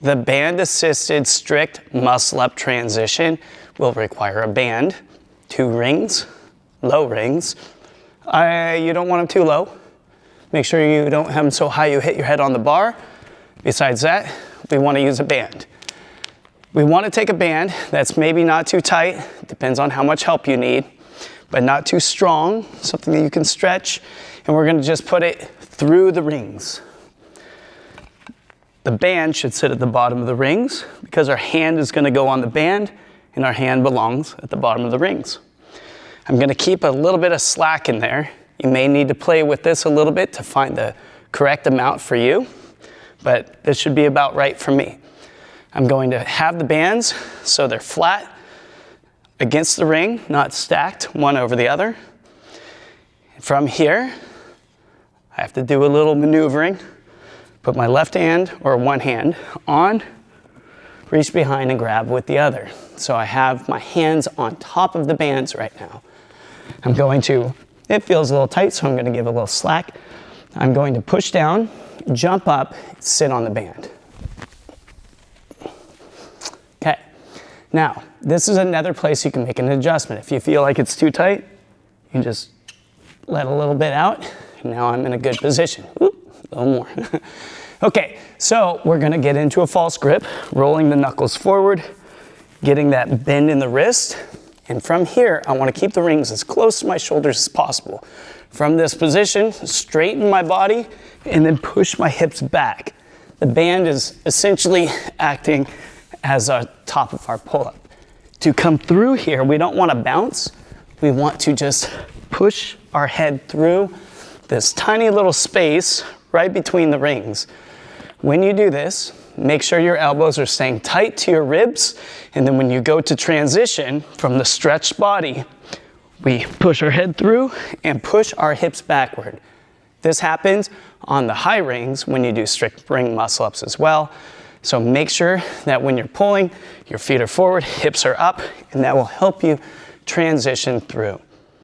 The band-assisted strict muscle-up transition will require a band, 2 rings, low rings. You don't want them too low. Make sure you don't have them so high you hit your head on the bar. Besides that, we want to use a band. We want to take a band that's maybe not too tight, depends on how much help you need, but not too strong, something that you can stretch, and we're going to just put it through the rings. The band should sit at the bottom of the rings because our hand is going to go on the band and our hand belongs at the bottom of the rings. I'm going to keep a little bit of slack in there. You may need to play with this a little bit to find the correct amount for you, but this should be about right for me. I'm going to have the bands so they're flat against the ring, not stacked one over the other. From here, I have to do a little maneuvering. Put my left hand or one hand on, reach behind and grab with the other. So I have my hands on top of the bands right now. I'm going to, it feels a little tight, so I'm going to give a little slack. I'm going to push down, jump up, sit on the band. Okay, now this is another place you can make an adjustment. If you feel like it's too tight, you can just let a little bit out. And now I'm in a good position. Oop. A little more. Okay, so we're gonna get into a false grip, rolling the knuckles forward, getting that bend in the wrist, and from here, I wanna keep the rings as close to my shoulders as possible. From this position, straighten my body, and then push my hips back. The band is essentially acting as our top of our pull-up. To come through here, we don't wanna bounce, we want to just push our head through this tiny little space right between the rings. When you do this, make sure your elbows are staying tight to your ribs, and then when you go to transition from the stretched body, we push our head through and push our hips backward. This happens on the high rings when you do strict ring muscle-ups as well. So make sure that when you're pulling, your feet are forward, hips are up, and that will help you transition through.